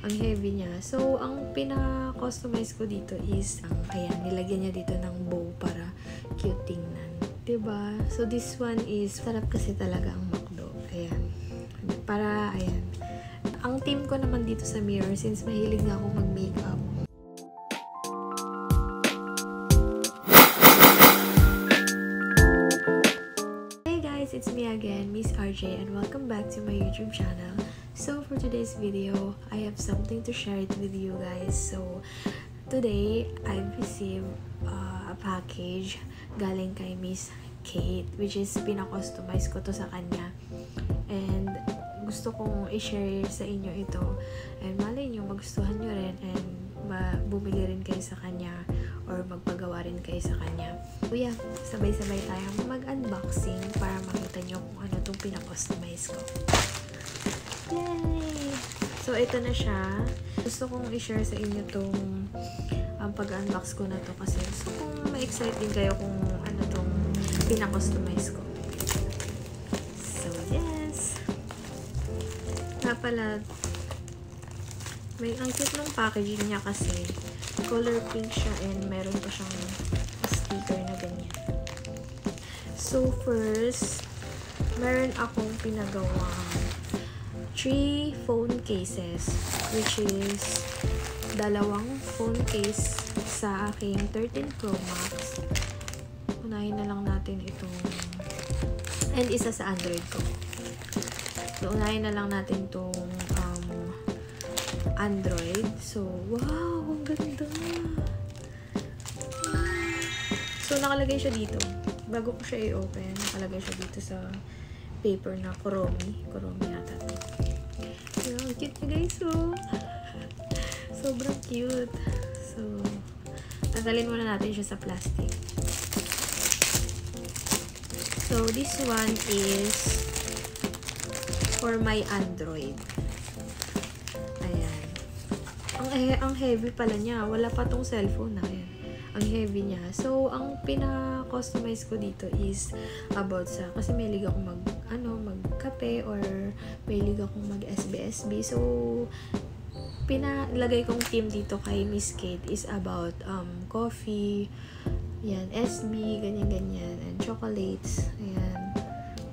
Ang heavy niya. So, ang pina-customize ko dito is, ayan, nilagyan niya dito ng bow para cute tingnan. Diba? So, this one is, sarap kasi talaga ang McDo. Ayan. Para, ayan. Ang team ko naman dito sa mirror, since mahilig na ako mag-makeup, it's me again, Miss RJ, and welcome back to my YouTube channel. So for today's video, I have something to share it with you guys. So today, I've received a package galing kay Miss Kate, which is pina-customize ko to sa kanya. And gusto kong i-share sa inyo ito. And malay nyo, magustuhan nyo rin and bumili rin kayo sa kanya or magpagawa rin kayo sa kanya. So yeah, sabay-sabay tayong mag-unboxing para makita nyo kung ano itong pina-customize ko. Yay! So ito na siya. Gusto kong i-share sa inyo itong pag-unbox ko na to kasi gusto kong ma-excite din kayo kung ano itong pina-customize ko. So yes! Nga pala, ang cute ng packaging niya kasi color pink siya and meron pa siyang sticker na ganyan. So first, meron akong pinagawang 3 phone cases, which is dalawang phone case sa aking 13 Pro Max. Unahin na lang natin itong and isa sa Android ko. So unahin na lang natin itong Android. So, wow! Ang ganda! So, nakalagay siya dito. Bago ko siya i-open, nakalagay siya dito sa paper na Kuromi. Kuromi yata ito. Ang cute niya guys, oh! Sobrang cute. So, tanggalin muna natin siya sa plastic. So, this one is for my Android. Ang heavy pala niya. Wala pa tong cellphone na. Ayan. Ang heavy niya. So, ang pina-customize ko dito is about sa, kasi may liga akong magkape or may liga akong mag-SB-SB. So, pinalagay kong team dito kay Miss Kate is about coffee, yan, SB, ganyan-ganyan, and chocolates. Ayan.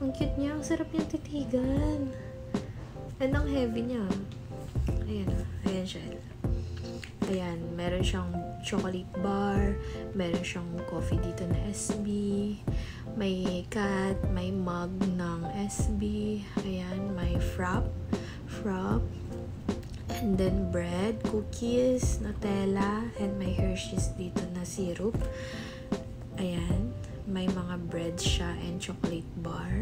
Ang cute niya. Ang sarap niyang titigan. And ang heavy niya. Ayan. Ayan siya. Ayan, meron siyang chocolate bar, meron siyang coffee dito na SB, may cat, may mug ng SB, ayan, may frap, and then bread, cookies, Nutella, and may Hershey's dito na syrup. Ayan, may mga bread siya and chocolate bar.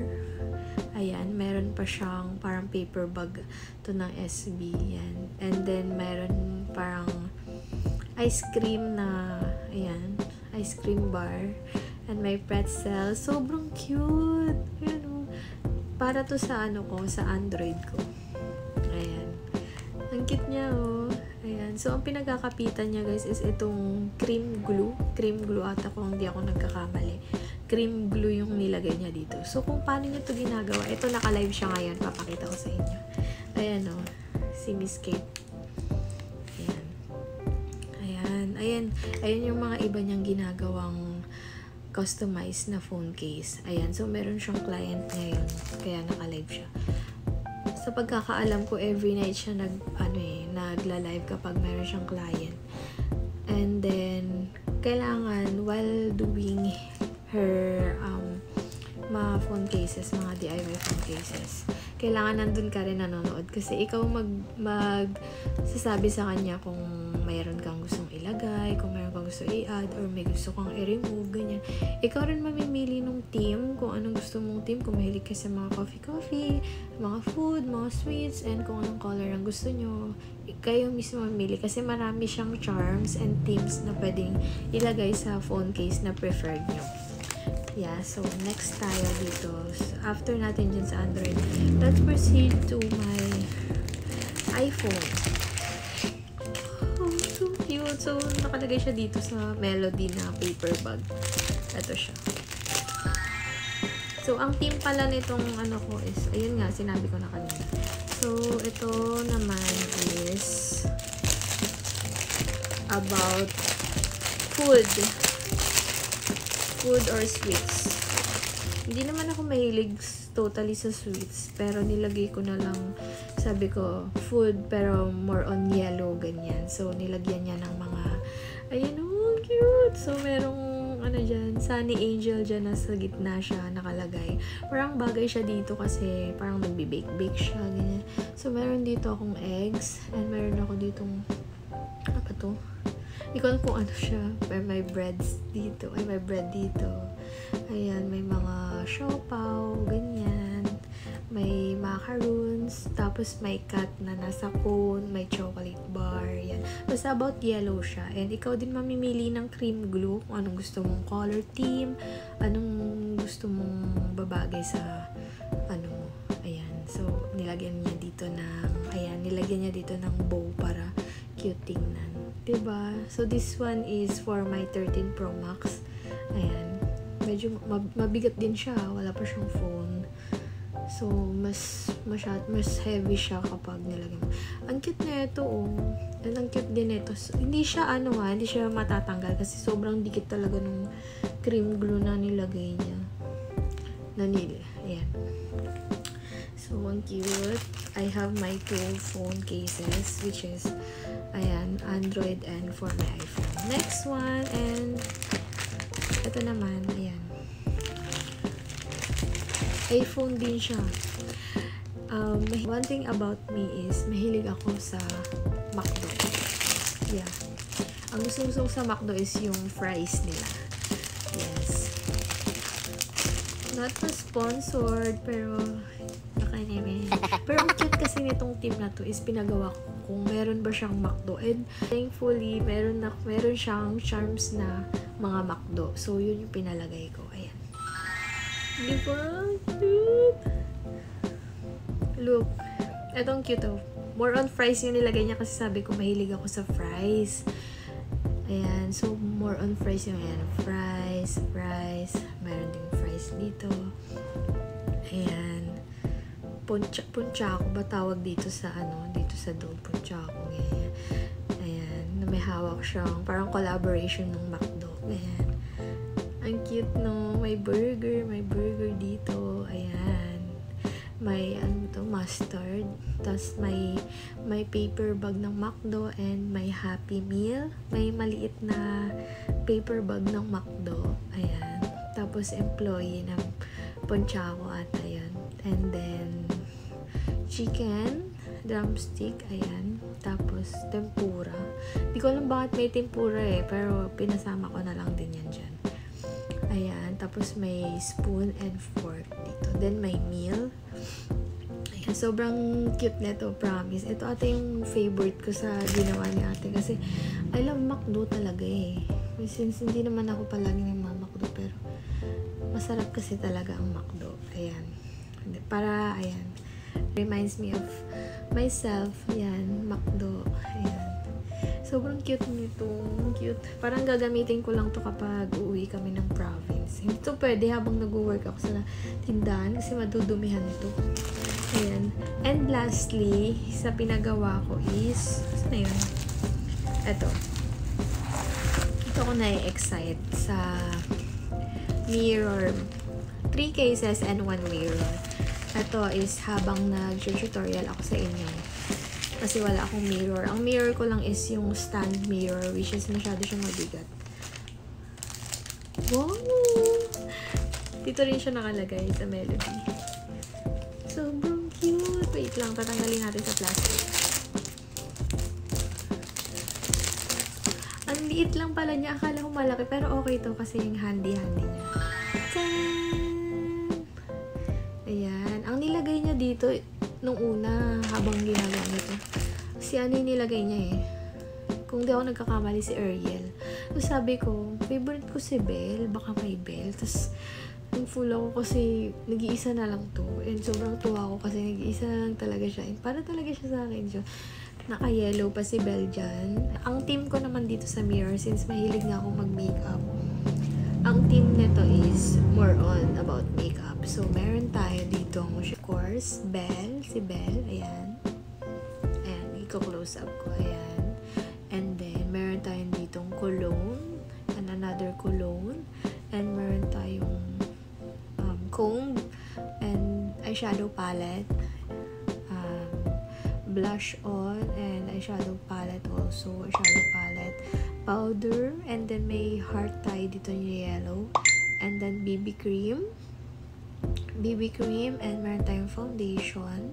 Ayan, meron pa siyang parang paper bag to ng SB. Yan. And then, meron parang ice cream na, ayan, ice cream bar. And may pretzel. Sobrang cute! Ayan, oh. Para to sa sa Android ko. Ayan. Ang cute niya, oh. Ayan. So, ang pinagkakapitan niya, guys, is itong cream glue. Cream glue ata kung hindi ako nagkakamali. Cream glue yung nilagay niya dito. So, kung paano niya ito ginagawa, ito naka-live siya ngayon. Papakita ko sa inyo. Ayan, o. Si Miss Kate. Ayan. Ayan. Ayan. Ayan yung mga iba niyang ginagawang customized na phone case. Ayan. So, meron siyang client ngayon. Kaya naka-live siya. Sa pagkakaalam ko, every night siya nagla-live kapag meron siyang client. And then, kailangan, while doing her mga phone cases, mga DIY phone cases, kailangan nandun ka rin nanonood kasi ikaw magsasabi sa kanya kung mayroon kang gustong ilagay, kung mayroon kang gusto i-add or may gusto kang i-remove, ganyan. Ikaw rin mamimili ng team kung anong gusto mong team, kung mahilig ka sa mga coffee, mga food, mga sweets, and kung anong color ang gusto nyo. Kayo mismo mamili kasi marami siyang charms and themes na pwedeng ilagay sa phone case na preferred nyo. Yeah, so next tayo dito. So, after natin dyan sa Android, let's proceed to my iPhone. Oh, so cute. So, nakalagay siya dito sa Melody na paper bag. Ito siya. So, ang theme pala nitong ko is, ayun nga, sinabi ko na kanina. So, ito naman is about food. Food or sweets. Hindi naman ako mahilig totally sa sweets, pero nilagay ko na lang, sabi ko, food, pero more on yellow, ganyan. So, nilagyan niya ng mga, ayan, oh, cute! So, merong, ano dyan, Sunny Angel dyan, nasa gitna siya, nakalagay. Parang bagay siya dito kasi, parang nagbe-bake-bake siya, ganyan. So, meron dito akong eggs, and meron ako ditong, ano ba to? Hindi ko alam kung ano siya. May breads dito. Ay, may bread dito. Ayan, may mga siopaw, ganyan. May macaroons. Tapos may cut na nasa cone. May chocolate bar. Yan. Basta about yellow siya. And ikaw din mamimili ng cream glue. Kung anong gusto mong color theme. Anong gusto mong babagay sa ano mo. Ayan. So, nilagyan niya dito ng bow para cute tingnan. Diba? So, this one is for my 13 Pro Max. Ayan. Medyo mabigat din siya. Wala pa siyang phone. So, mas heavy siya kapag nilagay mo. Ang cute na ito, oh. And ang cute din ito. So, hindi siya matatanggal kasi sobrang dikit talaga nung cream glue na nilagay niya. Ayan. So, ang cute. I have my two phone cases, which is, ayan, Android and for my iPhone. Next one, and ito naman, ayan. iPhone din siya. One thing about me is, mahilig ako sa McDo. Yeah. Ang gusto sa McDo is yung fries nila. Yes. Not sponsored, pero pero ang cute kasi nitong team na to is pinagawa ko kung meron ba siyang McDo. And thankfully, meron siyang charms na mga McDo. So, yun yung pinalagay ko. Ayan. Di ba? Cute! Look. Etong cute, oh. More on fries yung nilagay niya kasi sabi ko mahilig ako sa fries. Ayan. So, more on fries yung ayan. Fries. Meron ding fries dito. Ayan. Punchako ba tawag dito sa dog? Punchako. Ganyan. Ayan. Na may hawak siyang parang collaboration ng McDo. Ayan. Ang cute, no? May burger dito. Ayan. May mustard. Tapos may paper bag ng McDo and may Happy Meal. May maliit na paper bag ng McDo. Ayan. Tapos employee ng Punchako ata yun. And then chicken, drumstick, ayan. Tapos tempura. Hindi ko alam bakit may tempura pero pinasama ko na lang din yan dyan. Ayan. Tapos may spoon and fork dito. Then may meal. Ayan. Sobrang cute nito, promise. Ito ate yung favorite ko sa ginawa ni ate. Kasi I love McDo talaga Since hindi naman ako palagi ng mga McDo, pero masarap kasi talaga ang McDo. Ayan. Ayan. Reminds me of myself. Ayan. McDo. Ayan. Sobrang cute nito. Cute. Parang gagamitin ko lang to kapag uuwi kami ng province. Hindi to pwede habang nag-work ako sa tindahan kasi madudumihan ito. Ayan. And lastly, sa pinagawa ko is, saan na yun? Ito ko na-excite sa mirror. 3 cases and 1 mirror. Ito is habang nag-tutorial ako sa inyo. Kasi wala akong mirror. Ang mirror ko lang is yung stand mirror, which is masyado siyang mabigat. Wow! Dito rin siya nakalagay sa Melody. Sobrang cute. Wait lang, tatanggalin natin sa plastic. Ang liit lang pala niya. Akala ko malaki, pero okay to kasi yung handy-handy niya. Tadaan! Ayan. Ang nilagay niya dito, nung una, habang ginagawa nito, si ano yung nilagay niya Kung di ako nagkakamali, si Ariel. So, sabi ko, favorite ko si Belle. Baka may Belle. Tapos, yung full ako kasi nag-iisa na lang to. And sobrang tuwa ko kasi nag-iisa na lang talaga siya. And para talaga siya sa akin siya. Naka-yellow pa si Belle dyan. Ang team ko naman dito sa mirror, since mahilig nga akong mag-makeup, ang team nito is more on about makeup. So, meron tayo dito, of course, Belle. Si Belle. Ayan. Ayan. I-close up ko. Ayan. And then, meron tayong ditong cologne and another cologne. And meron tayong comb and eyeshadow palette. Blush on and eyeshadow palette also. Eyeshadow palette. Powder. And then may heart tie dito yung yellow. And then BB cream. BB cream. And meron tayong foundation.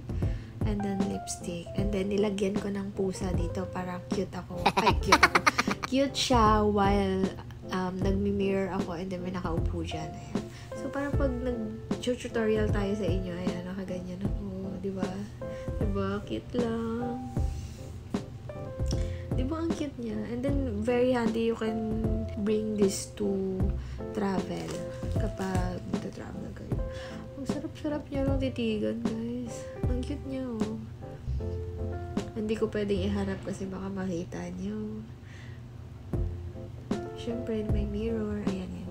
And then lipstick. And then nilagyan ko ng pusa dito para cute ako. Ay, cute ako. Cute siya while nagmi-mirror ako and then may nakaupo dyan. Ayan. So, parang pag nag-tutorial tayo sa inyo, ayan, nakaganyan ako. Diba? Diba? Cute lang. Diba ang cute niya? And then, very handy. You can bring this to travel kapag travel kayo. Ang sarap-sarap niya lang titigan, guys. Ang cute niya, oh. Hindi ko pwedeng iharap kasi baka makita niyo. Siyempre, may mirror. Ayan, yan.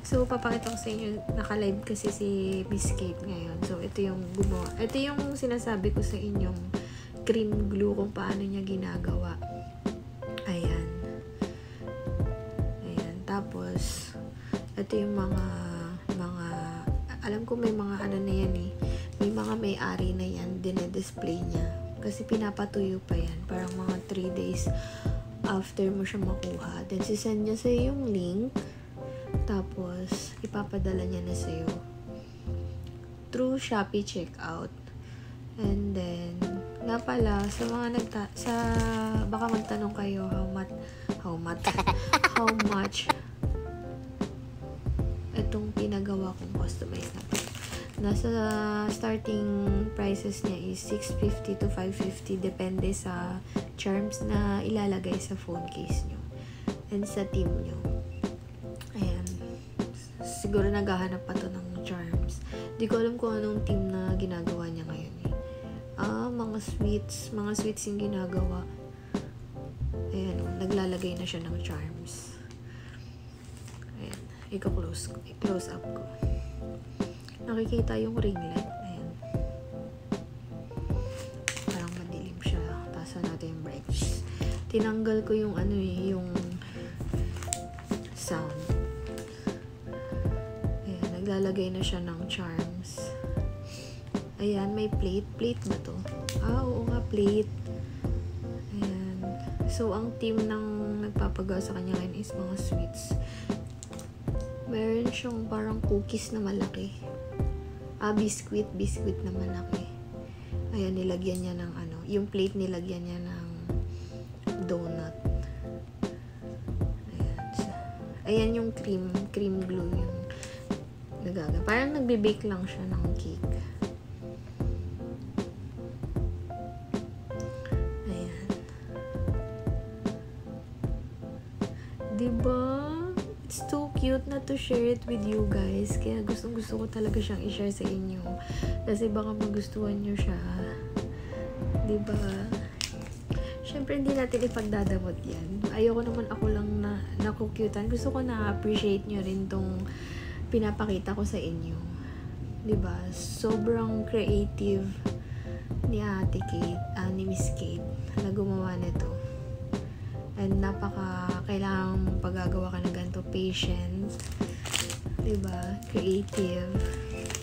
So, papakita ko sa inyo, naka-live kasi si Miss Kate ngayon. So, ito yung gumawa. Ito yung sinasabi ko sa inyong cream glue kung paano niya ginagawa. Ayan. Ayan. Tapos, ito yung mga alam ko may mga ano na yan eh. May mga may-ari na yan, dinedisplay niya. Kasi pinapatuyo pa yan. Parang mga 3 days after mo siya makuha. Then, sisend niya sa'yo yung link. Tapos, ipapadala niya na sa'yo through Shopee checkout. And then, nga pala, sa mga baka magtanong kayo how much itong pinagawa kong customized na to. Nasa starting prices niya is 650 to 550 depende sa charms na ilalagay sa phone case nyo and sa team nyo. Ayan. Siguro naghahanap pa to ng charms. Di ko alam kung anong team na ginagawa niya ngayon eh. Mga sweets yung ginagawa. Ayan, naglalagay na siya ng charms. Ayan, i-close up ko. Nakikita yung ring light. Ayan. Parang madilim siya. Tasan natin yung brightness. Tinanggal ko yung yung sound. Ayan, naglalagay na siya ng charms. Ayan, may plate. Plate ba to? Oo nga, plate. Ayan. So, ang team ng nagpapagawa sa kanya ngayon is mga sweets. Meron siyang parang cookies na malaki. Biscuit na malaki. Ayan, nilagyan niya ng yung plate nilagyan niya ng donut. Ayan yung cream glue yung nagaga. Parang nagbe-bake lang siya ng cake. Ayan. Diba? It's too cute na to share it with you guys. Kaya gusto ko talaga siyang i-share sa inyo. Kasi baka magustuhan nyo siya. Diba? Siyempre, hindi natin ipagdadamot yan. Ayoko naman ako lang na nakukyutan. Gusto ko na-appreciate nyo rin tong pinapakita ko sa inyo. Diba? Sobrang creative ni Ate Kate, ni Miss Kate, na gumawa nito. And kailangan paggagawa ka ng ganito, patient. Diba? Creative.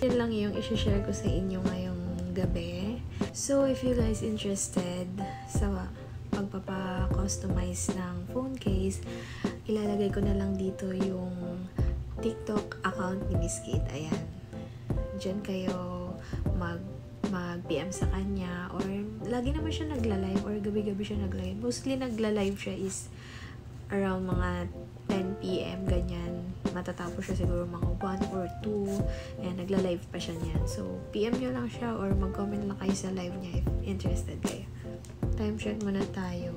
Yun lang yung i-share ko sa inyo ngayong gabi. So, if you guys interested sa pagpapa-customize ng phone case, ilalagay ko na lang dito yung TikTok account ni Miss Kate. Ayan. Diyan kayo mag-PM sa kanya, or lagi naman siya nagla-live, or gabi-gabi siya nagla-live. Mostly nagla-live siya is around mga 10 PM, ganyan. Matatapos siya siguro mga 1 or 2. Ayan, nagla-live pa siya niyan. So, PM nyo lang siya or mag-comment lang kayo sa live niya if interested kayo. Time check muna tayo.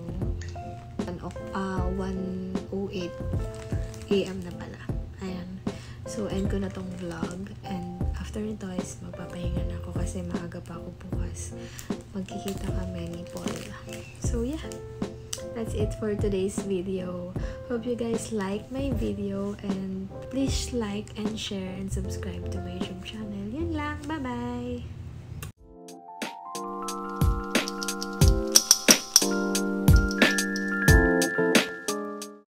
1:08 AM na pala. Ayan. So, end ko na tong vlog. And after nito is magpapahinga na ako kasi maaga pa ako bukas. Magkikita kami ni Paula. So, yeah. That's it for today's video. Hope you guys like my video and please like and share and subscribe to my YouTube channel. Yun lang. Bye-bye!